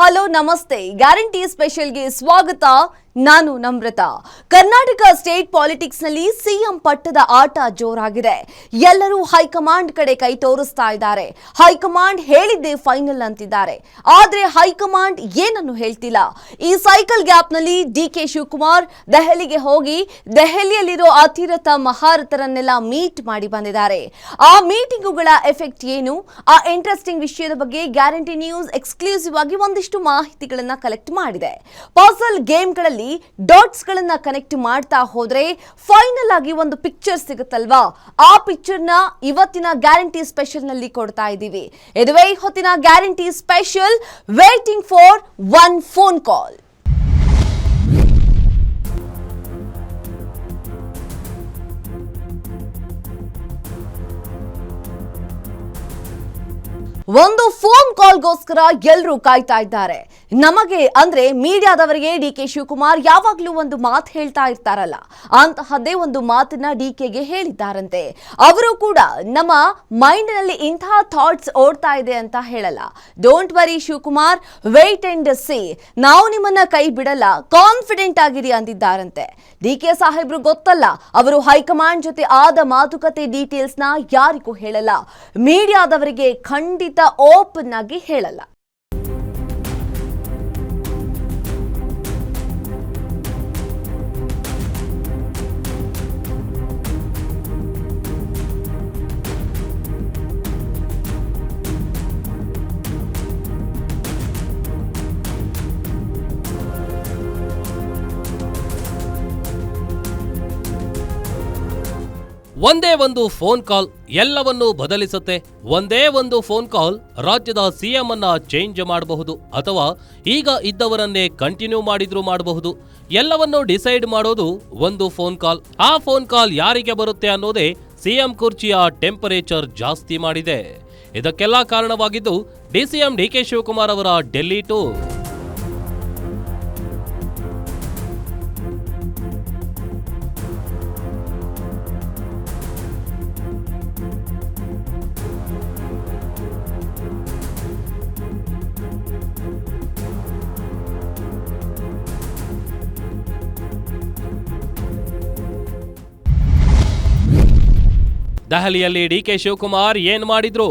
Hello ನಮಸ್ತೆ guarantee ಸ್ಪೆಷಲ್ಗೆ ಸ್ವಾಗತ. ನಾನು ನಮ್ರತಾ. ಕರ್ನಾಟಕ ಸ್ಟೇಟ್ ಪಾಲಿಟಿಕ್ಸ್ ನಲ್ಲಿ ಸಿಎಂ ಪಟ್ಟದ ಆಟ ಜೋರಾಗಿದೆ. ಎಲ್ಲರೂ ಹೈಕಮಾಂಡ್ ಕಡೆ ಕೈ ತೋರಿಸ್ತಾ ಇದ್ದಾರೆ. ಹೈಕಮಾಂಡ್ ಹೇಳಿದ್ದೇ ಫೈನಲ್ ಅಂತಿದ್ದಾರೆ. ಆದ್ರೆ ಹೈಕಮಾಂಡ್ ಏನನ್ನು ಹೇಳ್ತಿಲ್ಲ. ಈ ಸೈಕಲ್ ಗ್ಯಾಪ್ ನಲ್ಲಿ ಡಿಕೆ ಶಿವಕುಮಾರ್ ದೆಹಲಿಗೆ ಹೋಗಿ ದೆಹಲಿಯಲ್ಲಿರೋ ಅತಿರಥ ಮಹಾರಥರನ್ನೆಲ್ಲ ಮೀಟ್ ಮಾಡಿ ಬಂದಿದ್ದಾರೆ. ಆ ಮೀಟಿಂಗುಗಳ ಎಫೆಕ್ಟ್ ಏನು, ಆ ಇಂಟ್ರೆಸ್ಟಿಂಗ್ ವಿಷಯದ ಬಗ್ಗೆ ಗ್ಯಾರಂಟಿ ನ್ಯೂಸ್ ಎಕ್ಸ್ಕ್ಲೂಸಿವ್ ಆಗಿ ಒಂದಿಷ್ಟು ಮಾಹಿತಿಗಳನ್ನ ಕಲೆಕ್ಟ್ ಮಾಡಿದೆ. ಪಜಲ್ ಗೇಮ್ಗಳಲ್ಲಿ ಡಾಟ್ಸ್ ಗಳನ್ನ ಕನೆಕ್ಟ್ ಮಾಡ್ತಾ ಹೋದ್ರೆ ಫೈನಲ್ ಆಗಿ ಒಂದು ಪಿಕ್ಚರ್ ಸಿಗುತ್ತಲ್ವಾ, ಆ ಪಿಕ್ಚರ್ ನ ಇವತ್ತಿನ ಗ್ಯಾರಂಟಿ ಸ್ಪೆಷಲ್ ನಲ್ಲಿ ಕೊಡ್ತಾ ಇದ್ದೀವಿ. ಇದುವೇ ಹೊತ್ತಿನ guarantee special, waiting for one phone call. ಒಂದು ಫೋನ್ ಕಾಲ್ಗೋಸ್ಕರ ಎಲ್ಲರೂ ಕಾಯ್ತಾ ಇದ್ದಾರೆ. ನಮಗೆ ಅಂದ್ರೆ ಮೀಡಿಯಾದವರಿಗೆ ಡಿಕೆ ಶಿವಕುಮಾರ್ ಯಾವಾಗ್ಲೂ ಒಂದು ಮಾತು ಹೇಳ್ತಾ ಇರ್ತಾರಲ್ಲ, ಅಂತಹದ್ದೇ ಒಂದು ಮಾತನ್ನ ಡಿಕೆಗೆ ಹೇಳಿದ್ದಾರಂತೆ. ಅವರು ಕೂಡ ನಮ್ಮ ಮೈಂಡ್ ನಲ್ಲಿ ಇಂತಹ ಥಾಟ್ಸ್ ಓಡ್ತಾ ಇದೆ ಅಂತ ಹೇಳಲ್ಲ. Don't worry Shivakumar, wait and see, ನಾವು ನಿಮ್ಮನ್ನ ಕೈ ಬಿಡಲ್ಲ, ಕಾನ್ಫಿಡೆಂಟ್ ಆಗಿರಿ ಅಂದಿದ್ದಾರಂತೆ. ಡಿಕೆ ಸಾಹೇಬ್ರು ಗೊತ್ತಲ್ಲ, ಅವರು ಹೈಕಮಾಂಡ್ ಜೊತೆ ಆದ ಮಾತುಕತೆ ಡೀಟೇಲ್ಸ್ ನ ಯಾರಿಗೂ ಹೇಳಲ್ಲ. ಮೀಡಿಯಾದವರಿಗೆ ಖಂಡಿತ ಓಪನ್ ಆಗಿ ಹೇಳಲ್ಲ. ಒಂದೇ ಒಂದು ಫೋನ್ ಕಾಲ್ ಎಲ್ಲವನ್ನೂ ಬದಲಿಸುತ್ತೆ. ಒಂದೇ ಒಂದು ಫೋನ್ ಕಾಲ್ ರಾಜ್ಯದ ಸಿಎಂ ಅನ್ನ ಚೇಂಜ್ ಮಾಡಬಹುದು, ಅಥವಾ ಈಗ ಇದ್ದವರನ್ನೇ ಕಂಟಿನ್ಯೂ ಮಾಡಿದ್ರೂ ಮಾಡಬಹುದು. ಎಲ್ಲವನ್ನೂ ಡಿಸೈಡ್ ಮಾಡೋದು ಒಂದು ಫೋನ್ ಕಾಲ್. ಆ ಫೋನ್ ಕಾಲ್ ಯಾರಿಗೆ ಬರುತ್ತೆ ಅನ್ನೋದೇ ಸಿಎಂ ಕುರ್ಚಿಯ ಟೆಂಪರೇಚರ್ ಜಾಸ್ತಿ ಮಾಡಿದೆ. ಇದಕ್ಕೆಲ್ಲ ಕಾರಣವಾಗಿದ್ದು ಡಿಸಿಎಂ ಡಿಕೆ ಶಿವಕುಮಾರ್ ಅವರ ಡೆಲ್ಲಿ ಟೂರ್. ದೆಹಲಿಯಲ್ಲಿ ಡಿಕೆ ಶಿವಕುಮಾರ್ ಏನ್ ಮಾಡಿದ್ರು?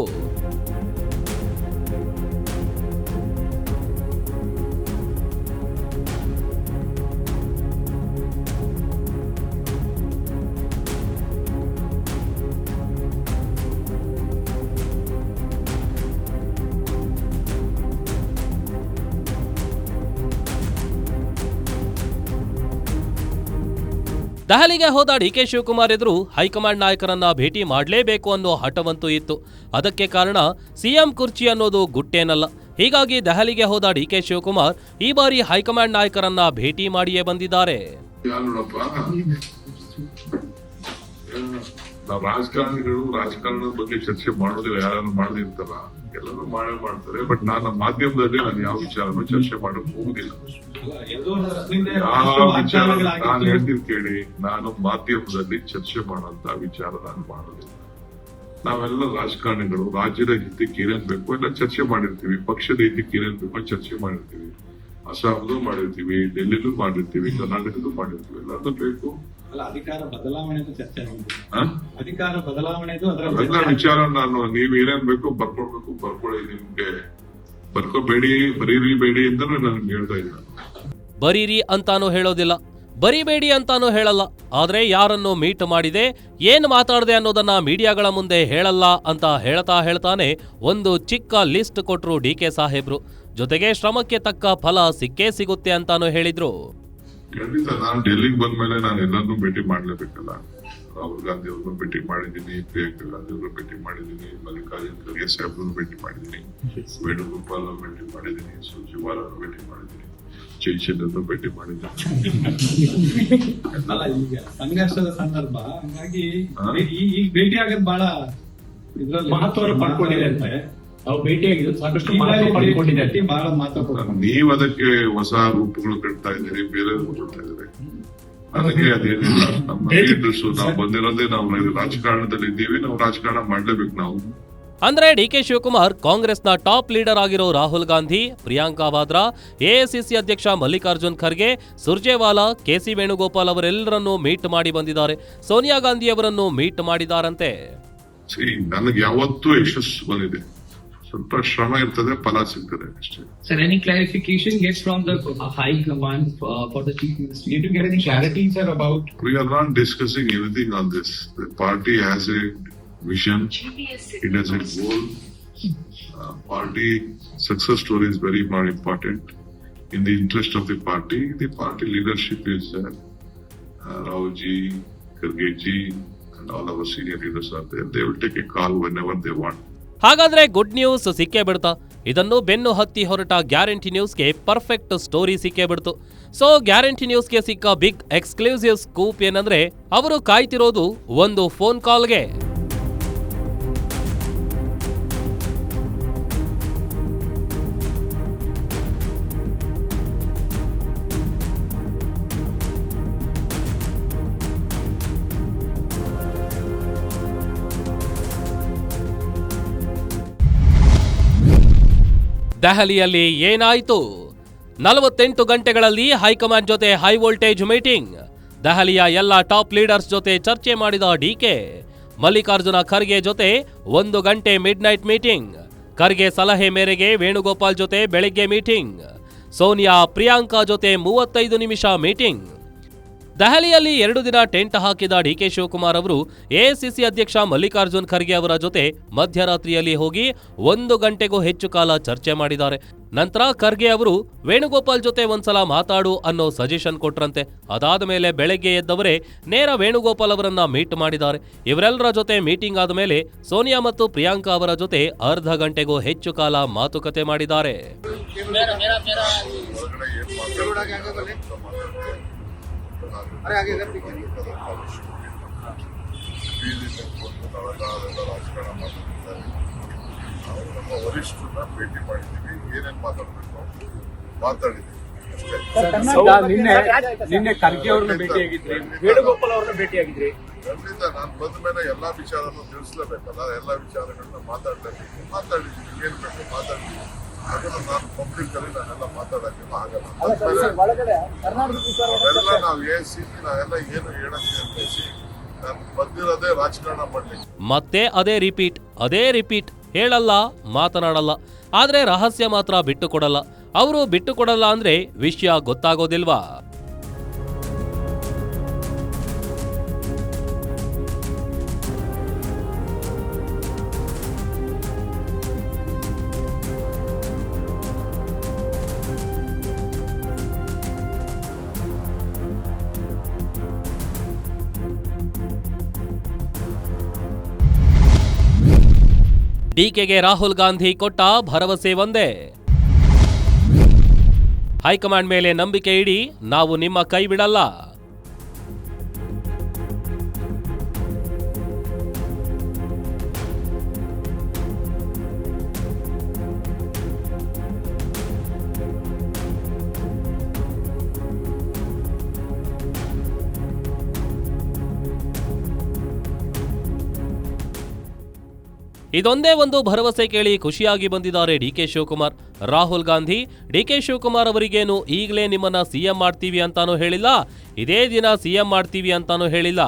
ದೆಹಲಿಗೆ ಹೋದ ಡಿಕೆ ಶಿವಕುಮಾರ್ ಎದುರು ಹೈಕಮಾಂಡ್ ನಾಯಕರನ್ನ ಭೇಟಿ ಮಾಡಲೇಬೇಕು ಅನ್ನೋ ಹಠವಂತೂ ಇತ್ತು. ಅದಕ್ಕೆ ಕಾರಣ ಸಿಎಂ ಕುರ್ಚಿ ಅನ್ನೋದು ಗುಟ್ಟೇನಲ್ಲ. ಹೀಗಾಗಿ ದೆಹಲಿಗೆ ಹೋದ ಡಿಕೆ ಶಿವಕುಮಾರ್ ಈ ಬಾರಿ ಹೈಕಮಾಂಡ್ ನಾಯಕರನ್ನ ಭೇಟಿ ಮಾಡಿಯೇ ಬಂದಿದ್ದಾರೆ. ರಾಜಕಾರಣಿಗಳು ರಾಜಕಾರಣದ ಬಗ್ಗೆ ಚರ್ಚೆ ಮಾಡೋದಿಲ್ಲ, ಯಾರನ್ನು ಮಾಡದಿರ್ತಾರ, ಎಲ್ಲರೂ ಮಾಡ್ತಾರೆ. ಬಟ್ ನಾನು ಮಾಧ್ಯಮದಲ್ಲಿ ನಾನು ಯಾವ ವಿಚಾರನೂ ಚರ್ಚೆ ಮಾಡಕ್ ಹೋಗುದಿಲ್ಲ. ನಾನು ಹೇಳ್ತೀನಿ ಕೇಳಿ, ನಾನು ಮಾಧ್ಯಮದಲ್ಲಿ ಚರ್ಚೆ ಮಾಡೋಂತ ವಿಚಾರ ನಾನು ಮಾಡೋದಿಲ್ಲ. ನಾವೆಲ್ಲ ರಾಜಕಾರಣಿಗಳು ರಾಜ್ಯದ ಹಿತಕ್ಕೆ ಏನೇನ್ ಬೇಕು ಎಲ್ಲ ಚರ್ಚೆ ಮಾಡಿರ್ತೀವಿ, ಪಕ್ಷದ ಹಿತಕ್ಕೆ ಏನೇನ್ ಬೇಕು ಚರ್ಚೆ ಮಾಡಿರ್ತೀವಿ. ಅಸ್ಸಾಂದು ಮಾಡಿರ್ತೀವಿ, ಡೆಲ್ಲಿಲೂ ಮಾಡಿರ್ತೀವಿ, ಕರ್ನಾಟಕದೂ ಮಾಡಿರ್ತೀವಿ, ಎಲ್ಲದೂ ಬೇಕು. ಅಧಿಕಾರ ಬದಲಾವಣೆದು ಚರ್ಚೆ ಅಧಿಕಾರ ಬದಲಾವಣೆದು ಎಲ್ಲ ವಿಚಾರ ನಾನು ನೀವ್ ಏನೇನ್ ಬೇಕು ಬರ್ಕೊಳ್ಳಿ, ನಿಮ್ಗೆ ಬರ್ಕೋಬೇಡಿ, ಬರೀರಿ ಅಂತ ನನ್ಗೆ ಹೇಳ್ತಾ ಇದ್ದೀನಿ. ಬರೀರಿ ಅಂತಾನೂ ಹೇಳೋದಿಲ್ಲ, ಬರಿಬೇಡಿ ಅಂತಾನೂ ಹೇಳಲ್ಲ. ಆದ್ರೆ ಯಾರನ್ನು ಮೀಟ್ ಮಾಡಿದೆ, ಏನ್ ಮಾತಾಡದೆ ಅನ್ನೋದನ್ನ ಮೀಡಿಯಾಗಳ ಮುಂದೆ ಹೇಳಲ್ಲ ಅಂತ ಹೇಳ್ತಾನೆ ಒಂದು ಚಿಕ್ಕ ಲಿಸ್ಟ್ ಕೊಟ್ರು ಡಿಕೆ ಸಾಹೇಬ್ರು. ಜೊತೆಗೆ ಶ್ರಮಕ್ಕೆ ತಕ್ಕ ಫಲ ಸಿಕ್ಕೇ ಸಿಗುತ್ತೆ ಅಂತಾನು ಹೇಳಿದ್ರು. ಖಂಡಿತ ನಾನು ಡೆಲ್ಲಿಗೆ ಬಂದ್ಮೇಲೆ ನಾನು ಎಲ್ಲರನ್ನೂ ಭೇಟಿ ಮಾಡ್ಲೇಬೇಕಲ್ಲ. ರಾಹುಲ್ ಗಾಂಧಿ ಅವ್ರನ್ನ ಭೇಟಿ ಮಾಡಿದ್ದೀನಿ, ಪ್ರಿಯಾಂಕಾ ಗಾಂಧಿ ಅವ್ರನ್ನ ಭೇಟಿ ಮಾಡಿದ್ದೀನಿ, ಮಲ್ಲಿಕಾರ್ಜುನ್ ಖರ್ಗೆ ಸಾಹೇಬ್ರನ್ನ ಭೇಟಿ ಮಾಡಿದ್ದೀನಿ, ವೇಣುಗೋಪಾಲ್ ಅವ್ರನ್ನ ಭೇಟಿ ಮಾಡಿದ್ದೀನಿ, ಸುರ್ಜೇವಾಲಾ ಅವ್ರನ್ನ ಭೇಟಿ ಮಾಡಿದ್ದೀನಿ, ಜೈಚಂದ್ರ ಭೇಟಿ ಮಾಡಿದ್ದೀನಿ. ಸಂಘರ್ಷದ ಸಂದರ್ಭ, ಹಂಗಾಗಿ ಈಗ ಭೇಟಿ ಆಗೋದು ಬಹಳ ಮಹತ್ವ ಪಡ್ಕೊಂಡಿದೆ ಅಂತ ನಾವು ಭೇಟಿಯಾಗಿದ್ದು ಸಾಕಷ್ಟು ಬಹಳ ಮಹತ್ವ. ನೀವು ಅದಕ್ಕೆ ಹೊಸ ರೂಪಗಳು ಕಟ್ತಾ ಇದ್ದೀರಿ, ಬೇರೆ ಕೊಡ್ತಾ ಇದ್ದೀರಿ. ಅದಕ್ಕೆ ಅದೇನಿಲ್ಲ, ನಮ್ಮ ಲೀಡರ್ಸ್ ನಾವು ಬಂದಿರೋದೇ ನಾವು ರಾಜಕಾರಣದಲ್ಲಿ ಇದ್ದೀವಿ, ನಾವು ರಾಜಕಾರಣ ಮಾಡ್ಲೇಬೇಕು. ನಾವು ಅಂದ್ರೆ ಡಿಕೆ ಶಿವಕುಮಾರ್ ಕಾಂಗ್ರೆಸ್ನ ಟಾಪ್ ಲೀಡರ್ ಆಗಿರೋ ರಾಹುಲ್ ಗಾಂಧಿ, ಪ್ರಿಯಾಂಕಾ ವಾದ್ರಾ, ಎಐಸಿಸಿ ಅಧ್ಯಕ್ಷ ಮಲ್ಲಿಕಾರ್ಜುನ್ ಖರ್ಗೆ, ಸುರ್ಜೇವಾಲಾ, ಕೆಸಿ ವೇಣುಗೋಪಾಲ್ ಅವರೆಲ್ಲರನ್ನೂ ಮೀಟ್ ಮಾಡಿ ಬಂದಿದ್ದಾರೆ. ಸೋನಿಯಾ ಗಾಂಧಿ ಅವರನ್ನು ಮೀಟ್ ಮಾಡಿದಾರಂತೆ. ನನಗೆ ಯಾವತ್ತೂ ಯಶಸ್ಸು ಬಂದಿದೆ, ಸ್ವಲ್ಪ ಶ್ರಮ ಇರ್ತದೆ, ಫಲ ಸಿಗ್ತದೆ ಅಷ್ಟೇ. Sir, any clarification gets from the high command for the chief minister? Did you get any clarity, sir, about? We are not discussing anything on this. The party has a vision, it has a goal. Party success story is very more important. In the interest of the party leadership is Rahul ji, Kharge ji, and all our senior leaders are there. They will take a call whenever they want. ಹಾಗಾದ್ರೆ good news ಸಿಕ್ಕೇ ಬಿಡ್ತಾ? ಇದನ್ನು ಬೆನ್ನು ಹತ್ತಿ ಹೊರಟ guarantee ನ್ಯೂಸ್ಗೆ perfect story ಸಿಕ್ಕೇ ಬಿಡ್ತು. ಸೊ ಗ್ಯಾರಂಟಿ ನ್ಯೂಸ್ಗೆ ಸಿಕ್ಕ ಬಿಗ್ ಎಕ್ಸ್ಕ್ಲೂಸಿವ್ ಸ್ಕೂಪ್ ಏನಂದ್ರೆ, ಅವರು ಕಾಯ್ತಿರೋದು ಒಂದು ಫೋನ್ ಕಾಲ್ಗೆ. ದೆಹಲಿಯಲ್ಲಿ ಏನಾಯಿತು? 48 ಗಂಟೆಗಳಲ್ಲಿ ಹೈಕಮಾಂಡ್ ಜೊತೆ ಹೈ ವೋಲ್ಟೇಜ್ ಮೀಟಿಂಗ್. ದೆಹಲಿಯ ಎಲ್ಲ ಟಾಪ್ ಲೀಡರ್ಸ್ ಜೊತೆ ಚರ್ಚೆ ಮಾಡಿದ ಡಿಕೆ. ಮಲ್ಲಿಕಾರ್ಜುನ ಖರ್ಗೆ ಜೊತೆ 1 ಗಂಟೆ ಮಿಡ್ ನೈಟ್ ಮೀಟಿಂಗ್. ಖರ್ಗೆ ಸಲಹೆ ಮೇರೆಗೆ ವೇಣುಗೋಪಾಲ್ ಜೊತೆ ಬೆಳಿಗ್ಗೆ ಮೀಟಿಂಗ್. ಸೋನಿಯಾ, ಪ್ರಿಯಾಂಕಾ ಜೊತೆ 35 ನಿಮಿಷ ಮೀಟಿಂಗ್. ದೆಹಲಿಯಲ್ಲಿ 2 ದಿನ ಟೆಂಟ್ ಹಾಕಿದ ಡಿಕೆ ಶಿವಕುಮಾರ್ ಅವರು ಎಐಸಿಸಿ ಅಧ್ಯಕ್ಷ ಮಲ್ಲಿಕಾರ್ಜುನ್ ಖರ್ಗೆ ಅವರ ಜೊತೆ ಮಧ್ಯರಾತ್ರಿಯಲ್ಲಿ ಹೋಗಿ 1 ಗಂಟೆಗೂ ಹೆಚ್ಚು ಕಾಲ ಚರ್ಚೆ ಮಾಡಿದ್ದಾರೆ. ನಂತರ ಖರ್ಗೆ ಅವರು ವೇಣುಗೋಪಾಲ್ ಜೊತೆ ಒಂದ್ಸಲ ಮಾತಾಡು ಅನ್ನೋ ಸಜೆಷನ್ ಕೊಟ್ರಂತೆ. ಅದಾದ ಮೇಲೆ ಬೆಳಗ್ಗೆ ಎದ್ದವರೇ ನೇರ ವೇಣುಗೋಪಾಲ್ ಅವರನ್ನ ಮೀಟ್ ಮಾಡಿದ್ದಾರೆ. ಇವರೆಲ್ಲರ ಜೊತೆ ಮೀಟಿಂಗ್ ಆದ ಮೇಲೆ ಸೋನಿಯಾ ಮತ್ತು ಪ್ರಿಯಾಂಕಾ ಅವರ ಜೊತೆ ಅರ್ಧ ಗಂಟೆಗೂ ಹೆಚ್ಚು ಕಾಲ ಮಾತುಕತೆ ಮಾಡಿದ್ದಾರೆ. ರಾಜಕಾರಣ ನಮ್ಮ ವರಿಷ್ಠರನ್ನ ಭೇಟಿ ಮಾಡಿದ್ದೀವಿ, ಏನೇನು ಮಾತಾಡಿದ್ದೀವಿ ನಿನ್ನೆ ಖರ್ಗೆ ಅವ್ರನ್ನ ಭೇಟಿಯಾಗಿದ್ರಿ, ವೇಣುಗೋಪಾಲ್ ಅವ್ರನ್ನ ಭೇಟಿಯಾಗಿದ್ರಿ. ಖಂಡಿತ ನಾನು ಬಂದ ಮೇಲೆ ಎಲ್ಲಾ ವಿಚಾರವನ್ನು ತಿಳಿಸ್ಲೇಬೇಕಲ್ಲ, ಎಲ್ಲಾ ವಿಚಾರಗಳನ್ನ ಮಾತಾಡಿದ್ದೀವಿ, ಏನ್ ಬೇಕು ಮಾತಾಡಿದ್ದೀವಿ. ಅದನ್ನ ನಾನು ಪಬ್ಲಿಕ್ ಅಲ್ಲಿ ನಾನೆಲ್ಲ ಮಾತಾಡಕ್ಕೆಲ್ಲ ಆಗಲ್ಲ. ನಾವೆಲ್ಲ ನಾವು ಎಸಿಸಿ ನಾವೆಲ್ಲ ಏನು ಹೇಳಕ್ಕೆ ಅನ್ಬೇಸಿ ನಾನು ಬಂದಿರೋದೇ ರಾಜಕಾರಣ ಮಾಡ್ಲಿಕ್ಕೆ. ಮತ್ತೆ ಅದೇ ರಿಪೀಟ್, ಹೇಳಲ್ಲ, ಮಾತನಾಡಲ್ಲ, ಆದ್ರೆ ರಹಸ್ಯ ಮಾತ್ರ ಬಿಟ್ಟುಕೊಡಲ್ಲ. ಅವರು ಬಿಟ್ಟುಕೊಡಲ್ಲ ಅಂದ್ರೆ ವಿಷಯ ಗೊತ್ತಾಗೋದಿಲ್ವಾ? ಡಿಕೆಗೆ ರಾಹುಲ್ ಗಾಂಧಿ ಕೊಟ್ಟ ಭರವಸೆ ಒಂದೇ, ಹೈಕಮಾಂಡ್ ಮೇಲೆ ನಂಬಿಕೆ ಇಡಿ, ನಾವು ನಿಮ್ಮ ಕೈ ಬಿಡಲ್ಲ. ಇದೊಂದೇ ಒಂದು ಭರವಸೆ ಕೇಳಿ ಖುಷಿಯಾಗಿ ಬಂದಿದ್ದಾರೆ ಡಿಕೆ ಶಿವಕುಮಾರ್. ರಾಹುಲ್ ಗಾಂಧಿ ಡಿಕೆ ಶಿವಕುಮಾರ್ ಅವರಿಗೇನು ಈಗಲೇ ನಿಮ್ಮನ್ನ ಸಿಎಂ ಮಾಡ್ತೀವಿ ಅಂತಾನೂ ಹೇಳಿಲ್ಲ, ಇದೇ ದಿನ ಸಿಎಂ ಮಾಡ್ತೀವಿ ಅಂತಾನೂ ಹೇಳಿಲ್ಲ.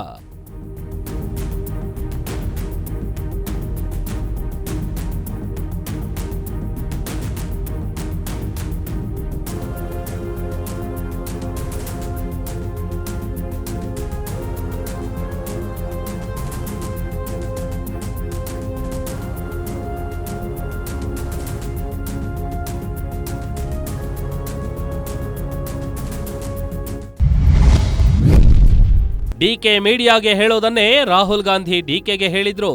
ಡಿಕೆ ಮೀಡಿಯಾಗೆ ಹೇಳೋದನ್ನೇ ರಾಹುಲ್ ಗಾಂಧಿ ಡಿಕೆಗೆ ಹೇಳಿದ್ರು.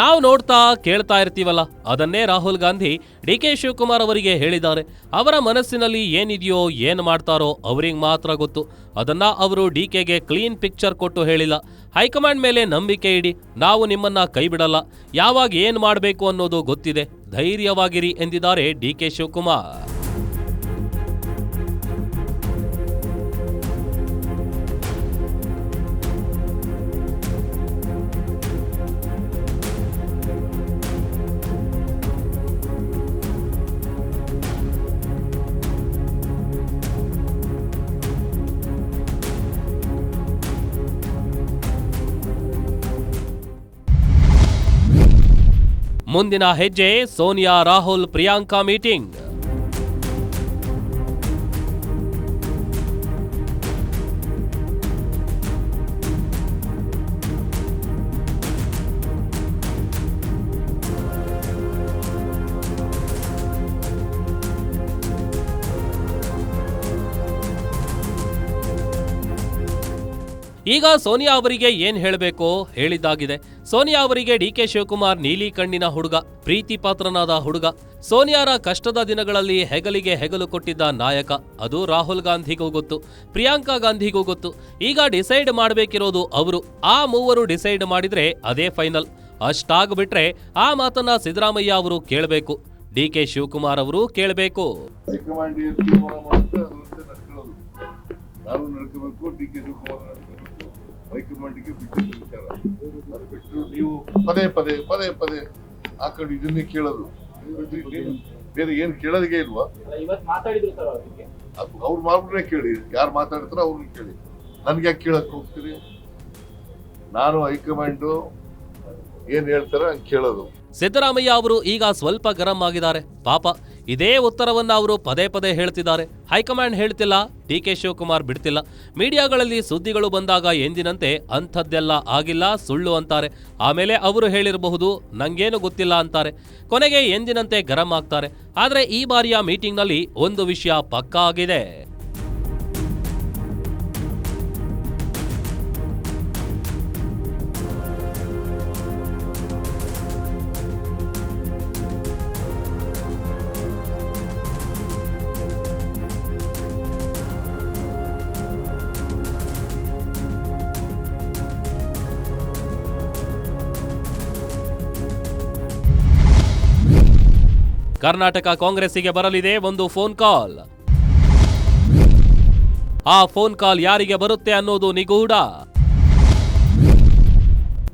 ನಾವು ನೋಡ್ತಾ ಕೇಳ್ತಾ ಇರ್ತೀವಲ್ಲ, ಅದನ್ನೇ ರಾಹುಲ್ ಗಾಂಧಿ ಡಿಕೆ ಶಿವಕುಮಾರ್ ಅವರಿಗೆ ಹೇಳಿದ್ದಾರೆ. ಅವರ ಮನಸ್ಸಿನಲ್ಲಿ ಏನಿದೆಯೋ ಏನು ಮಾಡ್ತಾರೋ ಅವರಿಗೆ ಮಾತ್ರ ಗೊತ್ತು. ಅದನ್ನ ಅವರು ಡಿಕೆಗೆ ಕ್ಲೀನ್ ಪಿಕ್ಚರ್ ಕೊಟ್ಟು ಹೇಳಿಲ್ಲ. ಹೈಕಮಾಂಡ್ ಮೇಲೆ ನಂಬಿಕೆ ಇಡಿ, ನಾವು ನಿಮ್ಮನ್ನ ಕೈ ಬಿಡಲ್ಲ, ಯಾವಾಗ ಏನು ಮಾಡಬೇಕು ಅನ್ನೋದು ಗೊತ್ತಿದೆ, ಧೈರ್ಯವಾಗಿರಿ ಎಂದಿದ್ದಾರೆ ಡಿಕೆ ಶಿವಕುಮಾರ್. ಮುಂದಿನ ಹೆಜ್ಜೆ ಸೋನಿಯಾ ರಾಹುಲ್ ಪ್ರಿಯಾಂಕಾ ಮೀಟಿಂಗ್. ಈಗ ಸೋನಿಯಾ ಅವರಿಗೆ ಏನ್ ಹೇಳಬೇಕೋ ಹೇಳಿದ್ದಾಗಿದೆ. ಸೋನಿಯಾ ಅವರಿಗೆ ಡಿಕೆ ಶಿವಕುಮಾರ್ ನೀಲಿ ಕಣ್ಣಿನ ಹುಡುಗ, ಪ್ರೀತಿ ಪಾತ್ರನಾದ ಹುಡುಗ. ಸೋನಿಯಾರ ಕಷ್ಟದ ದಿನಗಳಲ್ಲಿ ಹೆಗಲಿಗೆ ಹೆಗಲು ಕೊಟ್ಟಿದ್ದ ನಾಯಕ. ಅದು ರಾಹುಲ್ ಗಾಂಧಿಗೂ ಗೊತ್ತು, ಪ್ರಿಯಾಂಕಾ ಗಾಂಧಿಗೂ ಗೊತ್ತು. ಈಗ ಡಿಸೈಡ್ ಮಾಡಬೇಕಿರೋದು ಅವರು. ಆ ಮೂವರು ಡಿಸೈಡ್ ಮಾಡಿದ್ರೆ ಅದೇ ಫೈನಲ್. ಅಷ್ಟಾಗ್ಬಿಟ್ರೆ ಆ ಮಾತನ್ನ ಸಿದ್ದರಾಮಯ್ಯ ಅವರು ಕೇಳಬೇಕು, ಡಿಕೆ ಶಿವಕುಮಾರ್ ಅವರು ಕೇಳಬೇಕು. ನಾನು ನಡ್ಕೋಬೇಕು, ಡಿ ಕೆ ಶಿವಕುಮಾರ್ ನಡ್ಕೋಬೇಕು, ಹೈಕಮಾಂಡ್ಗೆ ಬಿಟ್ಟಿದ್ದು ವಿಚಾರ. ಅದು ಬಿಟ್ಟು ನೀವು ಪದೇ ಪದೇ ಪದೇ ಪದೇ ಆ ಕಡೆ ಇದನ್ನೇ ಕೇಳೋದು, ಬೇರೆ ಏನ್ ಕೇಳೋದಿಗೆ ಇಲ್ವಾ? ಇವತ್ತು ಮಾತಾಡಿದ್ರು ಸರ್ ಅದಕ್ಕೆ. ಅವ್ರು ಮಾತ್ರ ಕೇಳಿ, ಯಾರು ಮಾತಾಡ್ತಾರೋ ಅವ್ರನ್ನ ಕೇಳಿ. ನನ್ಗೆ ಯಾಕೆ ಕೇಳಕ್ ಹೋಗ್ತೀರಿ? ನಾನು ಹೈಕಮಾಂಡು ಏನ್ ಹೇಳ್ತಾರ ಹಂಗೆ ಕೇಳೋದು. ಸಿದ್ದರಾಮಯ್ಯ ಅವರು ಈಗ ಸ್ವಲ್ಪ ಗರಂ ಆಗಿದ್ದಾರೆ. ಪಾಪ ಇದೇ ಉತ್ತರವನ್ನ ಅವರು ಪದೇ ಪದೇ ಹೇಳ್ತಿದ್ದಾರೆ. ಹೈಕಮಾಂಡ್ ಹೇಳ್ತಿಲ್ಲ, ಡಿಕೆ ಶಿವಕುಮಾರ್ ಬಿಡ್ತಿಲ್ಲ. ಮೀಡಿಯಾಗಳಲ್ಲಿ ಸುದ್ದಿಗಳು ಬಂದಾಗ ಎಂದಿನಂತೆ ಅಂಥದ್ದೆಲ್ಲ ಆಗಿಲ್ಲ, ಸುಳ್ಳು ಅಂತಾರೆ. ಆಮೇಲೆ ಅವರು ಹೇಳಿರಬಹುದು, ನಂಗೇನು ಗೊತ್ತಿಲ್ಲ ಅಂತಾರೆ. ಕೊನೆಗೆ ಎಂದಿನಂತೆ ಗರಂ ಆಗ್ತಾರೆ. ಆದ್ರೆ ಈ ಬಾರಿಯ ಮೀಟಿಂಗ್ನಲ್ಲಿ ಒಂದು ವಿಷಯ ಪಕ್ಕಾ ಆಗಿದೆ. ಕರ್ನಾಟಕ ಕಾಂಗ್ರೆಸ್ಸಿಗೆ ಬರಲಿದೆ ಒಂದು ಫೋನ್ ಕಾಲ್. ಆ ಫೋನ್ ಕಾಲ್ ಯಾರಿಗೆ ಬರುತ್ತೆ ಅನ್ನೋದು ನಿಗೂಢ.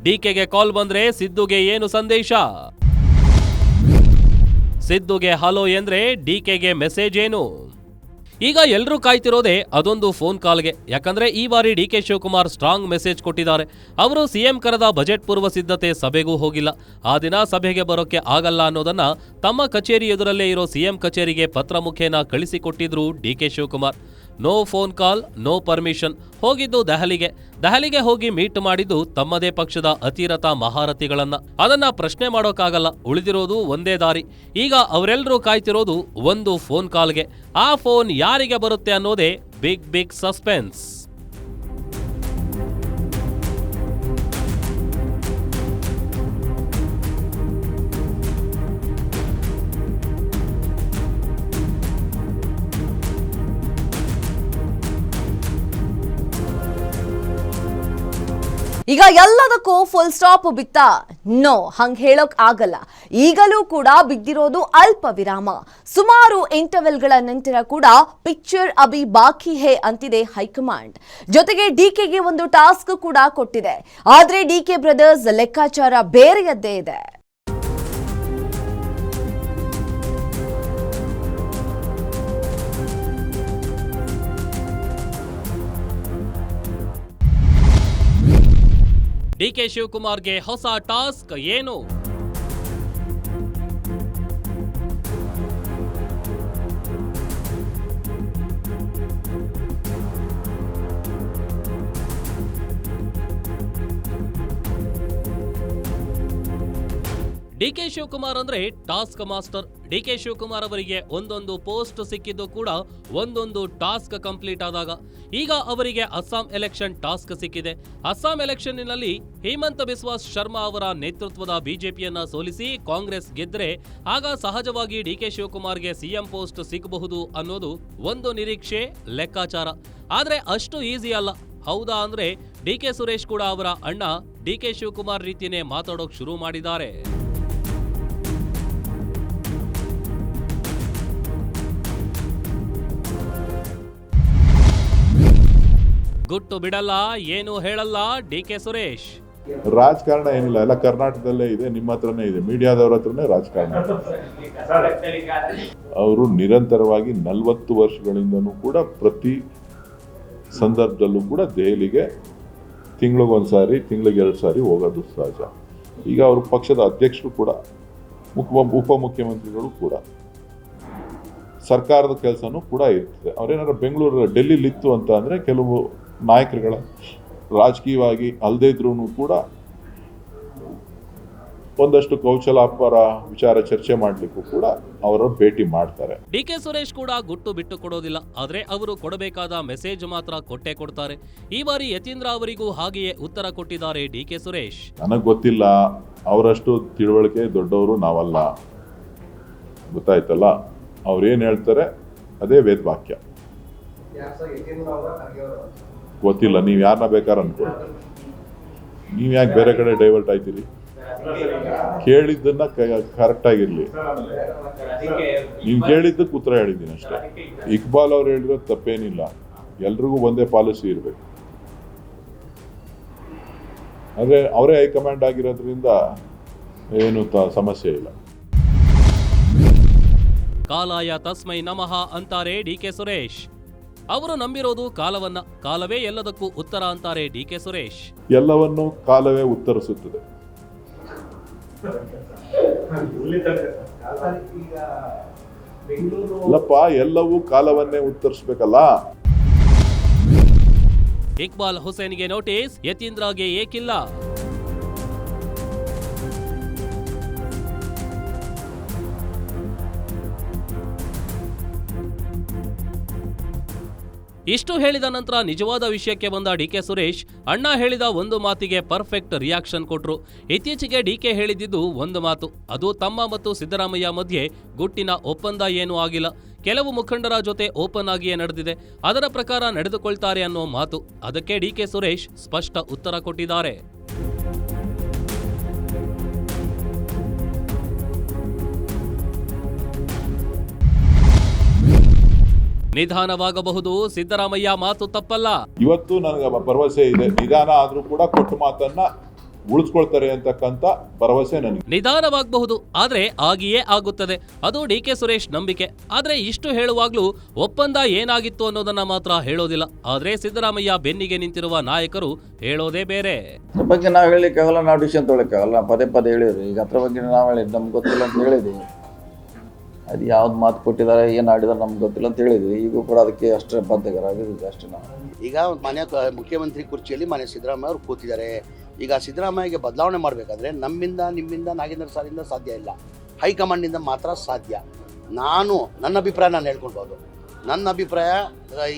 ಡಿಕೆಗೆ ಕಾಲ್ ಬಂದ್ರೆ ಸಿದ್ದುಗೆ ಏನು ಸಂದೇಶ? ಸಿದ್ದುಗೆ ಹಲೋ ಎಂದ್ರೆ ಡಿಕೆಗೆ ಮೆಸೇಜ್ ಏನು? ಈಗ ಎಲ್ಲರೂ ಕಾಯ್ತಿರೋದೇ ಅದೊಂದು ಫೋನ್ ಕಾಲ್ಗೆ. ಯಾಕಂದ್ರೆ ಈ ಬಾರಿ ಡಿಕೆ ಶಿವಕುಮಾರ್ ಸ್ಟ್ರಾಂಗ್ ಮೆಸೇಜ್ ಕೊಟ್ಟಿದ್ದಾರೆ. ಅವರು ಸಿಎಂ ಕರೆದ ಬಜೆಟ್ ಪೂರ್ವ ಸಿದ್ಧತೆ ಸಭೆಗೂ ಹೋಗಿಲ್ಲ. ಆ ದಿನ ಸಭೆಗೆ ಬರೋಕೆ ಆಗಲ್ಲ ಅನ್ನೋದನ್ನ ತಮ್ಮ ಕಚೇರಿ ಎದುರಲ್ಲೇ ಇರೋ ಸಿಎಂ ಕಚೇರಿಗೆ ಪತ್ರ ಮುಖೇನ ಕಳಿಸಿಕೊಟ್ಟಿದ್ರು DK Shivakumar. No phone call, no permission. ಹೋಗಿದ್ದು ದೆಹಲಿಗೆ ಹೋಗಿ ಮೀಟ್ ಮಾಡಿದ್ದು ತಮ್ಮದೇ ಪಕ್ಷದ ಅತಿರಥ ಮಹಾರಥಿಗಳನ್ನ. ಅದನ್ನ ಪ್ರಶ್ನೆ ಮಾಡೋಕ್ಕಾಗಲ್ಲ. ಉಳಿದಿರೋದು ಒಂದೇ ದಾರಿ. ಈಗ ಅವರೆಲ್ಲರೂ ಕಾಯ್ತಿರೋದು ಒಂದು ಫೋನ್ ಕಾಲ್ಗೆ. ಆ ಫೋನ್ ಯಾರಿಗೆ ಬರುತ್ತೆ ಅನ್ನೋದೇ ಬಿಗ್ ಸಸ್ಪೆನ್ಸ್. ಈಗ ಎಲ್ಲದಕ್ಕೂ ಫುಲ್ ಸ್ಟಾಪ್ ಬಿತ್ತಾ? ನೋ, ಹಂಗ್ ಹೇಳೋಕ್ ಆಗಲ್ಲ. ಈಗಲೂ ಕೂಡ ಬಿದ್ದಿರೋದು ಅಲ್ಪ ವಿರಾಮ. ಸುಮಾರು ಇಂಟರ್ವೆಲ್ಗಳ ನಂತರ ಕೂಡ ಪಿಕ್ಚರ್ ಅಭಿ ಬಾಕಿ ಹೇ ಅಂತಿದೆ ಹೈಕಮಾಂಡ್. ಜೊತೆಗೆ ಡಿಕೆಗೆ ಒಂದು ಟಾಸ್ಕ್ ಕೂಡ ಕೊಟ್ಟಿದೆ. ಆದ್ರೆ ಡಿಕೆ ಬ್ರದರ್ಸ್ ಲೆಕ್ಕಾಚಾರ ಬೇರೆಯದ್ದೇ ಇದೆ. ಡಿಕೆ ಶಿವಕುಮಾರ್ಗೆ ಹೊಸ ಟಾಸ್ಕ್ ಏನು? ಡಿಕೆ ಶಿವಕುಮಾರ್ ಅಂದ್ರೆ ಟಾಸ್ಕ್ ಮಾಸ್ಟರ್. ಡಿಕೆ ಶಿವಕುಮಾರ್ ಅವರಿಗೆ ಒಂದೊಂದು ಪೋಸ್ಟ್ ಸಿಕ್ಕಿದ್ದು ಕೂಡ ಒಂದೊಂದು ಟಾಸ್ಕ್ ಕಂಪ್ಲೀಟ್ ಆದಾಗ. ಈಗ ಅವರಿಗೆ ಅಸ್ಸಾಂ ಎಲೆಕ್ಷನ್ ಟಾಸ್ಕ್ ಸಿಕ್ಕಿದೆ. ಅಸ್ಸಾಂ ಎಲೆಕ್ಷನ್ನಲ್ಲಿ ಹೇಮಂತ್ ಬಿಸ್ವಾಸ್ ಶರ್ಮಾ ಅವರ ನೇತೃತ್ವದ ಬಿಜೆಪಿಯನ್ನ ಸೋಲಿಸಿ ಕಾಂಗ್ರೆಸ್ ಗೆದ್ರೆ ಆಗ ಸಹಜವಾಗಿ ಡಿಕೆ ಶಿವಕುಮಾರ್ಗೆ ಸಿಎಂ ಪೋಸ್ಟ್ ಸಿಗಬಹುದು ಅನ್ನೋದು ಒಂದು ನಿರೀಕ್ಷೆ, ಲೆಕ್ಕಾಚಾರ. ಆದ್ರೆ ಅಷ್ಟು ಈಸಿ ಅಲ್ಲ. ಹೌದಾ ಅಂದ್ರೆ ಡಿಕೆ ಸುರೇಶ್ ಕೂಡ ಅವರ ಅಣ್ಣ ಡಿಕೆ ಶಿವಕುಮಾರ್ ರೀತಿಯೇ ಮಾತಾಡೋಕ್ ಶುರು ಮಾಡಿದ್ದಾರೆ. ಗುಟ್ಟು ಬಿಡಲ್ಲ, ಏನು ಹೇಳಲ್ಲ ಡಿಕೆ ಸುರೇಶ್. ರಾಜಕಾರಣ ಏನಿಲ್ಲ, ಎಲ್ಲ ಕರ್ನಾಟಕದಲ್ಲೇ ಇದೆ, ನಿಮ್ಮ ಹತ್ರನೇ ಇದೆ, ಮೀಡಿಯಾದವ್ರ ಹತ್ರನೇ ರಾಜಕಾರಣ. ಅವರು ನಿರಂತರವಾಗಿ 40 ವರ್ಷಗಳಿಂದನೂ ಕೂಡ ಪ್ರತಿ ಸಂದರ್ಭದಲ್ಲೂ ಕೂಡ ದೆಹಲಿಗೆ ತಿಂಗಳಿಗೆ 2 ಸಾರಿ ಹೋಗೋದು ಸಹಜ. ಈಗ ಅವರು ಪಕ್ಷದ ಅಧ್ಯಕ್ಷರು ಕೂಡ ಉಪಮುಖ್ಯಮಂತ್ರಿಗಳು ಕೂಡ ಸರ್ಕಾರದ ಕೆಲಸನೂ ಕೂಡ ಇರ್ತದೆ. ಅವ್ರೇನಾದ್ರು ಬೆಂಗಳೂರು ಡೆಲ್ಲಿಲಿ ಇತ್ತು ಅಂತ ಅಂದರೆ ಕೆಲವು ನಾಯಕರುಗಳ ರಾಜಕೀಯವಾಗಿ ಅಲ್ಲದೇ ಇದ್ರೂ ಕೂಡ ಒಂದಷ್ಟು ಕೌಶಲಾಪರ ವಿಚಾರ ಚರ್ಚೆ ಮಾಡಲಿಕ್ಕೂ ಕೂಡ ಅವರು ಭೇಟಿ ಮಾಡ್ತಾರೆ. ಡಿಕೆ ಸುರೇಶ್ ಕೂಡ ಗುಟ್ಟು ಬಿಟ್ಟು ಕೊಡೋದಿಲ್ಲ. ಆದ್ರೆ ಅವರು ಕೊಡಬೇಕಾದ ಮೆಸೇಜ್ ಮಾತ್ರ ಕೊಟ್ಟೇ ಕೊಡ್ತಾರೆ. ಈ ಬಾರಿ ಯತೀಂದ್ರ ಅವರಿಗೂ ಹಾಗೆಯೇ ಉತ್ತರ ಕೊಟ್ಟಿದ್ದಾರೆ ಡಿಕೆ ಸುರೇಶ್. ನನಗೆ ಗೊತ್ತಿಲ್ಲ, ಅವರಷ್ಟು ತಿಳುವಳಿಕೆ ದೊಡ್ಡವರು ನಾವಲ್ಲ, ಗೊತ್ತಾಯ್ತಲ್ಲ. ಅವ್ರೇನು ಹೇಳ್ತಾರೆ ಅದೇ ವೇದವಾಕ್ಯ. ಗೊತ್ತಿಲ್ಲ, ನೀವು ಯಾರನ್ನ ಬೇಕಾದ್ರೆ ಅನ್ಕೊಳ್ಳಿ. ನೀವು ಯಾಕೆ ಬೇರೆ ಕಡೆ ಡೈವರ್ಟ್ ಆಯ್ತೀರಿ? ಕೇಳಿದ್ದನ್ನ ಕರೆಕ್ಟ್ ಆಗಿರ್ಲಿ. ನೀವು ಕೇಳಿದ್ದಕ್ಕೆ ಉತ್ತರ ಹೇಳಿದ್ದೀನಿ ಅಷ್ಟೇ. ಇಕ್ಬಾಲ್ ಅವ್ರು ಹೇಳಿರೋದು ತಪ್ಪೇನಿಲ್ಲ, ಎಲ್ರಿಗೂ ಒಂದೇ ಪಾಲಿಸಿ ಇರಬೇಕು. ಆದರೆ ಅವರೇ ಹೈಕಮಾಂಡ್ ಆಗಿರೋದ್ರಿಂದ ಏನು ಸಮಸ್ಯೆ ಇಲ್ಲ. ಕಾಲಾಯ ತಸ್ಮೈ ನಮಃ ಅಂತಾರೆ ಡಿಕೆ ಸುರೇಶ್. ಅವರು ನಂಬಿರೋದು ಕಾಲವನ್ನ, ಕಾಲವೇ ಎಲ್ಲದಕ್ಕೂ ಉತ್ತರ ಅಂತಾರೆ ಡಿಕೆ ಸುರೇಶ್. ಎಲ್ಲವನ್ನು ಕಾಲವೇ ಉತ್ತರಿಸುತ್ತದೆ. ಅಲ್ಲಪ್ಪ, ಎಲ್ಲವೂ ಕಾಲವನ್ನೇ ಉತ್ತರಿಸ್ಬೇಕಲ್ಲ. ಇಕ್ಬಾಲ್ ಹುಸೇನ್ಗೆ ನೋಟಿಸ್, ಯತೀಂದ್ರಗೆ ಏಕಿಲ್ಲ? ಇಷ್ಟು ಹೇಳಿದ ನಂತರ ನಿಜವಾದ ವಿಷಯಕ್ಕೆ ಬಂದ ಡಿಕೆ ಸುರೇಶ್ ಅಣ್ಣ ಹೇಳಿದ ಒಂದು ಮಾತಿಗೆ ಪರ್ಫೆಕ್ಟ್ ರಿಯಾಕ್ಷನ್ ಕೊಟ್ರು. ಇತ್ತೀಚೆಗೆ ಡಿಕೆ ಹೇಳಿದ್ದು ಒಂದು ಮಾತು, ಅದು ತಮ್ಮ ಮತ್ತು ಸಿದ್ದರಾಮಯ್ಯ ಮಧ್ಯೆ ಗುಟ್ಟಿನ ಒಪ್ಪಂದ ಏನೂ ಆಗಿಲ್ಲ, ಕೆಲವು ಮುಖಂಡರ ಜೊತೆ ಓಪನ್ ಆಗಿಯೇ ನಡೆದಿದೆ, ಅದರ ಪ್ರಕಾರ ನಡೆದುಕೊಳ್ತಾರೆ ಅನ್ನೋ ಮಾತು. ಅದಕ್ಕೆ ಡಿಕೆ ಸುರೇಶ್ ಸ್ಪಷ್ಟ ಉತ್ತರ ಕೊಟ್ಟಿದ್ದಾರೆ. ನಿಧಾನವಾಗಬಹುದು, ಸಿದ್ದರಾಮಯ್ಯ ಮಾತು ತಪ್ಪಲ್ಲ. ಇವತ್ತು ನನಗೆ ಭರವಸೆ ಇದೆ, ನಿಧಾನ ಆದ್ರೂ ಕೂಡ ಕೊಟ್ಟು ಮಾತನ್ನ ಉಳಿಸ್ಕೊಳ್ತಾರೆ ಅಂತಕ್ಕಂಥ ಭರವಸೆ ನನಗೆ. ನಿಧಾನವಾಗಬಹುದು, ಆದ್ರೆ ಆಗಿಯೇ ಆಗುತ್ತದೆ, ಅದು ಡಿಕೆ ಸುರೇಶ್ ನಂಬಿಕೆ. ಆದ್ರೆ ಇಷ್ಟು ಹೇಳುವಾಗ್ಲೂ ಒಪ್ಪಂದ ಏನಾಗಿತ್ತು ಅನ್ನೋದನ್ನ ಮಾತ್ರ ಹೇಳೋದಿಲ್ಲ. ಆದ್ರೆ ಸಿದ್ದರಾಮಯ್ಯ ಬೆನ್ನಿಗೆ ನಿಂತಿರುವ ನಾಯಕರು ಹೇಳೋದೇ ಬೇರೆ. ಅದ್ರ ಬಗ್ಗೆ ನಾವು ಹೇಳಿಕ್ಕಾಗಲ್ಲ, ನಾವು ಡಿಸಿಷನ್ ತೊಗೊಳಕ್ಕಾಗಲ್ಲ. ಪದೇ ಪದೇ ಹೇಳಿದ್ರಿ. ಈಗ ಅದ್ರ ಬಗ್ಗೆ ನಾವು ಹೇಳಿದ್ದು ನಮ್ಗೆ ಗೊತ್ತಿಲ್ಲ ಅಂತ ಹೇಳಿದ್ವಿ. ಅದು ಯಾವ್ದು ಮಾತು ಕೊಟ್ಟಿದ್ದಾರೆ, ಏನು ಆಡಿದಾರೆ ನಮ್ಗೆ ಗೊತ್ತಿಲ್ಲ ಅಂತ ಹೇಳಿದ್ವಿ. ಈಗೂ ಕೂಡ ಅದಕ್ಕೆ ಅಷ್ಟೇ ಬದ್ಧರಾಗಿದ್ದೀವಿ ಅಷ್ಟೇ. ನಾವು ಈಗ ಮನೆ ಮುಖ್ಯಮಂತ್ರಿ ಕುರ್ಚಿಯಲ್ಲಿ ಮನೆ ಸಿದ್ದರಾಮಯ್ಯ ಅವರು ಕೂತಿದ್ದಾರೆ. ಈಗ ಸಿದ್ದರಾಮಯ್ಯಗೆ ಬದಲಾವಣೆ ಮಾಡಬೇಕಾದ್ರೆ ನಮ್ಮಿಂದ, ನಿಮ್ಮಿಂದ, ನಾಗೇಂದ್ರ ಸಾರಿಂದ ಸಾಧ್ಯ ಇಲ್ಲ, ಹೈಕಮಾಂಡಿಂದ ಮಾತ್ರ ಸಾಧ್ಯ. ನನ್ನ ಅಭಿಪ್ರಾಯ ನಾನು ಹೇಳ್ಕೊಳ್ಬೋದು. ನನ್ನ ಅಭಿಪ್ರಾಯ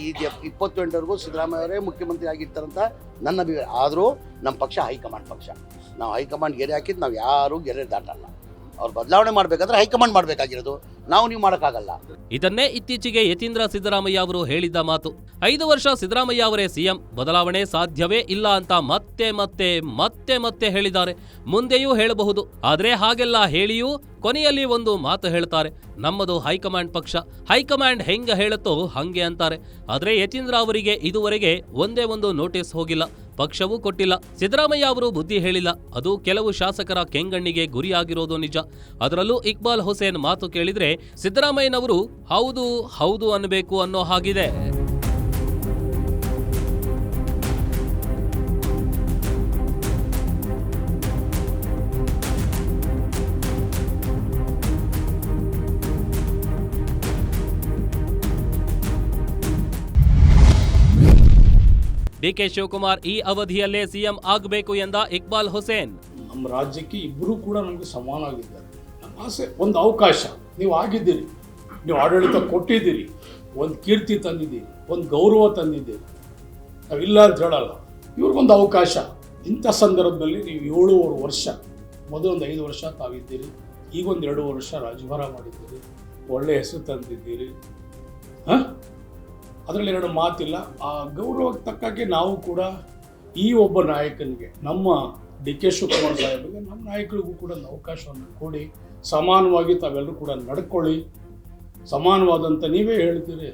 ಈಗ 28ವರೆಗೂ ಸಿದ್ದರಾಮಯ್ಯ ಅವರೇ ಮುಖ್ಯಮಂತ್ರಿ ಆಗಿರ್ತಾರಂತ ನನ್ನ ಅಭಿಪ್ರಾಯ. ಆದರೂ ನಮ್ಮ ಪಕ್ಷ ಹೈಕಮಾಂಡ್ ಪಕ್ಷ. ನಾವು ಹೈಕಮಾಂಡ್ ಗೆರೆ ಹಾಕಿದ್ದು ನಾವು ಯಾರೂ ಗೆರೆ ದಾಟಲ್ಲ. ಅವ್ರು ಬದಲಾವಣೆ ಮಾಡಬೇಕಾದ್ರೆ ಹೈಕಮಾಂಡ್ ಮಾಡಬೇಕಾಗಿರೋದು, ನೀವು ಮಾಡೋಕ್ಕಾಗಲ್ಲ. ಇದನ್ನೇ ಇತ್ತೀಚೆಗೆ ಯತೀಂದ್ರ ಸಿದ್ದರಾಮಯ್ಯ ಅವರು ಹೇಳಿದ್ದ ಮಾತು. 5 ವರ್ಷ ಸಿದ್ದರಾಮಯ್ಯ ಅವರೇ ಸಿಎಂ, ಬದಲಾವಣೆ ಸಾಧ್ಯವೇ ಇಲ್ಲ ಅಂತ ಮತ್ತೆ ಮತ್ತೆ ಮತ್ತೆ ಮತ್ತೆ ಹೇಳಿದ್ದಾರೆ. ಮುಂದೆಯೂ ಹೇಳಬಹುದು. ಆದ್ರೆ ಹಾಗೆಲ್ಲ ಹೇಳಿಯೂ ಕೊನೆಯಲ್ಲಿ ಒಂದು ಮಾತು ಹೇಳ್ತಾರೆ, ನಮ್ಮದು ಹೈಕಮಾಂಡ್ ಪಕ್ಷ, ಹೈಕಮಾಂಡ್ ಹೆಂಗ ಹೇಳುತ್ತೋ ಹಂಗೆ ಅಂತಾರೆ. ಆದ್ರೆ ಯತೀಂದ್ರ ಅವರಿಗೆ ಇದುವರೆಗೆ ಒಂದೇ ಒಂದು ನೋಟಿಸ್ ಹೋಗಿಲ್ಲ, ಪಕ್ಷವೂ ಕೊಟ್ಟಿಲ್ಲ. ಸಿದ್ದರಾಮಯ್ಯ ಅವರು ಬುದ್ಧಿ ಹೇಳಿಲ್ಲ. ಅದು ಕೆಲವು ಶಾಸಕರ ಕೆಂಗಣ್ಣಿಗೆ ಗುರಿಯಾಗಿರೋದು ನಿಜ. ಅದರಲ್ಲೂ ಇಕ್ಬಾಲ್ ಹುಸೇನ್ ಮಾತು ಕೇಳಿದ್ರೆ ಸಿದ್ದರಾಮಯ್ಯನವರು ಹೌದು ಹೌದು ಅನ್ನಬೇಕು ಅನ್ನೋ ಹಾಗಿದೆ. ಡಿಕೆ ಶಿವಕುಮಾರ್ ಈ ಅವಧಿಯಲ್ಲೇ ಸಿಎಂ ಆಗಬೇಕು ಎಂದ ಇಕ್ಬಾಲ್ ಹುಸೇನ್. ನಮ್ಮ ರಾಜ್ಯಕ್ಕೆ ಇಬ್ಬರೂ ಕೂಡ ನಮಗೆ ಸಮಾನವಾಗಿದ್ದಾರೆ. ನಮ್ಮ ಆಸೆ ಒಂದು ಅವಕಾಶ. ನೀವು ಆಗಿದ್ದೀರಿ, ನೀವು ಆಡಳಿತ ಕೊಟ್ಟಿದ್ದೀರಿ, ಒಂದು ಕೀರ್ತಿ ತಂದಿದ್ದೀರಿ, ಒಂದು ಗೌರವ ತಂದಿದ್ದೀರಿ, ನಾವಿಲ್ಲ ಅಂತ ಹೇಳಲ್ಲ. ಇವ್ರಿಗೊಂದು ಅವಕಾಶ. ಇಂಥ ಸಂದರ್ಭದಲ್ಲಿ ನೀವು 7 ವರ್ಷ, ಮೊದಲೊಂದು 5 ವರ್ಷ ತಾವಿದ್ದೀರಿ, ಈಗೊಂದು 2 ವರ್ಷ ರಾಜಭಾರ ಮಾಡಿದ್ದೀರಿ, ಒಳ್ಳೆ ಹೆಸರು ತಂದಿದ್ದೀರಿ. ಅದರಲ್ಲಿ 2 ಮಾತಿಲ್ಲ. ಆ ಗೌರವಕ್ಕೆ ತಕ್ಕಾಗೆ ನಾವು ಕೂಡ ಈ ಒಬ್ಬ ನಾಯಕನಿಗೆ, ನಮ್ಮ ಡಿ ಕೆ ಶಿವಕುಮಾರ್ ಸಾಹೇಬರಿಗೆ, ನಮ್ಮ ನಾಯಕರಿಗೂ ಕೂಡ ಒಂದು ಅವಕಾಶವನ್ನು ಕೊಡಿ. ಸಮಾನವಾಗಿ ತಾವೆಲ್ಲರೂ ಕೂಡ ನಡ್ಕೊಳ್ಳಿ. ಸಮಾನವಾದಂಥ ನೀವೇ ಹೇಳ್ತೀರಿ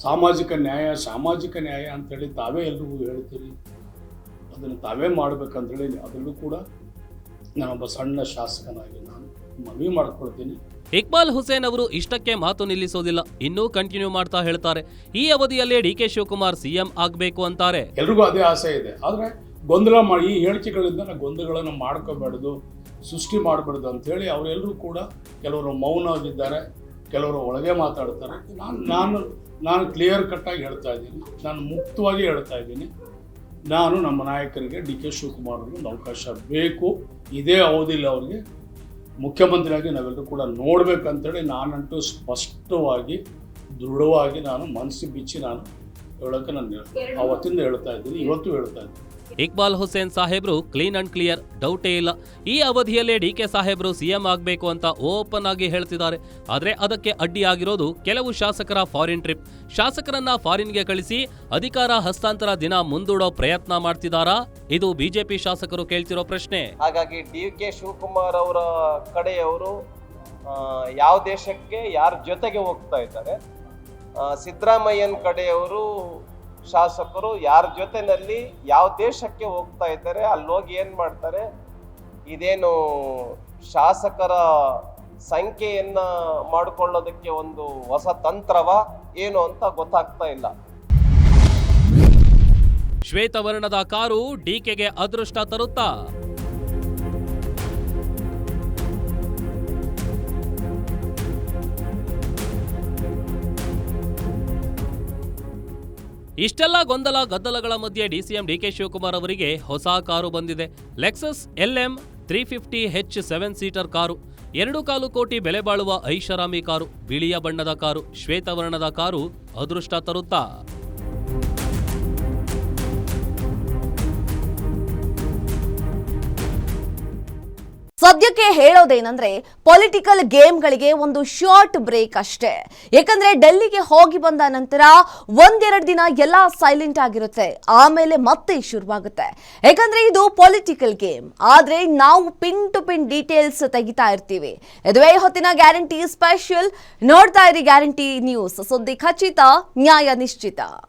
ಸಾಮಾಜಿಕ ನ್ಯಾಯ ಅಂತೇಳಿ ತಾವೇ ಎಲ್ರಿಗೂ ಹೇಳ್ತೀರಿ. ಅದನ್ನು ತಾವೇ ಮಾಡ್ಬೇಕಂತೇಳಿ ಅದರಲ್ಲೂ ಕೂಡ ನಾನೊಬ್ಬ ಸಣ್ಣ ಶಾಸಕನಾಗಿ ನಾನು ಮನವಿ ಮಾಡ್ಕೊಳ್ತೀನಿ. ಇಕ್ಬಾಲ್ ಹುಸೇನ್ ಅವರು ಇಷ್ಟಕ್ಕೆ ಮಾತು ನಿಲ್ಲಿಸೋದಿಲ್ಲ, ಇನ್ನೂ ಕಂಟಿನ್ಯೂ ಮಾಡ್ತಾ ಹೇಳ್ತಾರೆ, ಈ ಅವಧಿಯಲ್ಲೇ ಡಿಕೆ ಶಿವಕುಮಾರ್ ಸಿಎಂ ಆಗಬೇಕು ಅಂತಾರೆ. ಎಲ್ರಿಗೂ ಅದೇ ಆಸೆ ಇದೆ. ಆದರೆ ಗೊಂದಲ ಮಾಡಿ ಈ ಹೇಳಿಕೆಗಳಿಂದ ಗೊಂದಲಗಳನ್ನು ಮಾಡ್ಕೋಬಾರ್ದು. ಸೃಷ್ಟಿ ಮಾಡಬಾರ್ದು ಅಂಥೇಳಿ ಅವರೆಲ್ಲರೂ ಕೂಡ ಕೆಲವರು ಮೌನವಾಗಿದ್ದಾರೆ, ಕೆಲವರು ಒಳಗೆ ಮಾತಾಡ್ತಾರೆ. ನಾನು ಕ್ಲಿಯರ್ ಕಟ್ಟಾಗಿ ಹೇಳ್ತಾ ಇದ್ದೀನಿ, ನಾನು ಮುಕ್ತವಾಗಿ ಹೇಳ್ತಾ ಇದ್ದೀನಿ. ನಾನು ನಮ್ಮ ನಾಯಕರಿಗೆ ಡಿ ಕೆ ಶಿವಕುಮಾರ್ ಅವ್ರಿಗೆ ಒಂದು ಅವಕಾಶ ಬೇಕು. ಇದೇ ಅವಧಿಯಲ್ಲಿ ಅವ್ರಿಗೆ ಮುಖ್ಯಮಂತ್ರಿಯಾಗಿ ನಾವೆಲ್ಲರೂ ಕೂಡ ನೋಡ್ಬೇಕಂತೇಳಿ ನಾನಂತೂ ಸ್ಪಷ್ಟವಾಗಿ ದೃಢವಾಗಿ ನಾನು ಮನಸ್ಸು ಬಿಚ್ಚಿ ನಾನು ಹೇಳೋಕ್ಕೆ ನಾನು ಅವತ್ತಿಂದ ಹೇಳ್ತಾ ಇದ್ದೀನಿ, ಇವತ್ತು ಹೇಳ್ತಾ ಇದ್ದೀನಿ. ಇಕ್ಬಾಲ್ ಹುಸೇನ್ ಸಾಹೇಬ್ರು ಕ್ಲೀನ್ ಅಂಡ್ ಕ್ಲಿಯರ್, ಡೌಟೇ ಇಲ್ಲ. ಈ ಅವಧಿಯಲ್ಲೇ ಡಿಕೆ ಸಾಹೇಬ್ರು ಸಿಎಂ ಆಗಬೇಕು ಅಂತ ಓಪನ್ ಆಗಿ ಹೇಳ್ತಿದ್ದಾರೆ. ಆದ್ರೆ ಅದಕ್ಕೆ ಅಡ್ಡಿಯಾಗಿರೋದು ಕೆಲವು ಶಾಸಕರ ಫಾರಿನ್ ಟ್ರಿಪ್. ಶಾಸಕರನ್ನ ಫಾರಿನ್ಗೆ ಕಳಿಸಿ ಅಧಿಕಾರ ಹಸ್ತಾಂತರ ದಿನ ಮುಂದೂಡೋ ಪ್ರಯತ್ನ ಮಾಡ್ತಿದ್ದಾರಾ? ಇದು ಬಿಜೆಪಿ ಶಾಸಕರು ಕೇಳ್ತಿರೋ ಪ್ರಶ್ನೆ. ಹಾಗಾಗಿ ಡಿ ಕೆ ಶಿವಕುಮಾರ್ ಅವರ ಕಡೆಯವರು ಯಾವ ದೇಶಕ್ಕೆ ಯಾರ ಜೊತೆಗೆ ಹೋಗ್ತಾ ಇದ್ದಾರೆ, ಸಿದ್ದರಾಮಯ್ಯನ ಕಡೆಯವರು ಶಾಸಕರು ಯಾರ ಜೊತೆನಲ್ಲಿ ಯಾವ ದೇಶಕ್ಕೆ ಹೋಗ್ತಾ ಇದ್ದಾರೆ, ಅಲ್ಲಿ ಹೋಗಿ ಏನು ಮಾಡ್ತಾರೆ, ಇದೇನು ಶಾಸಕರ ಸಂಖ್ಯೆಯನ್ನ ಮಾಡಿಕೊಳ್ಳೋದಕ್ಕೆ ಒಂದು ಹೊಸ ತಂತ್ರವ ಏನು ಅಂತ ಗೊತ್ತಾಗ್ತಾ ಇಲ್ಲ. ಶ್ವೇತವರ್ಣದ ಕಾರು ಡಿಕೆಗೆ ಅದೃಷ್ಟ ತರುತ್ತಾ? ಇಷ್ಟೆಲ್ಲ ಗೊಂದಲ ಗದ್ದಲಗಳ ಮಧ್ಯೆ ಡಿಸಿಎಂ ಡಿಕೆ ಶಿವಕುಮಾರ್ ಅವರಿಗೆ ಹೊಸ ಕಾರು ಬಂದಿದೆ. Lexus LM 350H 7 seater car. 2.25 ಕೋಟಿ ಬೆಲೆ ಬಾಳುವ ಐಷಾರಾಮಿ ಕಾರು. ಬಿಳಿಯ ಬಣ್ಣದ ಕಾರು, ಶ್ವೇತವರ್ಣದ ಕಾರು ಅದೃಷ್ಟ ತರುತ್ತಾ? ಸದ್ಯಕ್ಕೆ ಹೇಳೋದೇನಂದ್ರೆ ಪೊಲಿಟಿಕಲ್ ಗೇಮ್ಗಳಿಗೆ ಒಂದು ಶಾರ್ಟ್ ಬ್ರೇಕ್ ಅಷ್ಟೇ. ಯಾಕಂದ್ರೆ ಡೆಲ್ಲಿಗೆ ಹೋಗಿ ಬಂದ ನಂತರ ಒಂದೆರಡು ದಿನ ಎಲ್ಲ ಸೈಲೆಂಟ್ ಆಗಿರುತ್ತೆ, ಆಮೇಲೆ ಮತ್ತೆ ಶುರುವಾಗುತ್ತೆ. ಯಾಕಂದ್ರೆ ಇದು ಪೊಲಿಟಿಕಲ್ ಗೇಮ್. ಆದ್ರೆ ನಾವು ಪಿನ್ ಟು ಪಿನ್ ಡೀಟೇಲ್ಸ್ ತೆಗಿತಾ ಇರ್ತೀವಿ. ಇದುವೇ ಹೊತ್ತಿನ ಗ್ಯಾರಂಟಿ ಸ್ಪೆಷಲ್. ನೋಡ್ತಾ ಇರಿ ಗ್ಯಾರಂಟಿ ನ್ಯೂಸ್. ಸುದ್ದಿ ಖಚಿತ, ನ್ಯಾಯ ನಿಶ್ಚಿತ.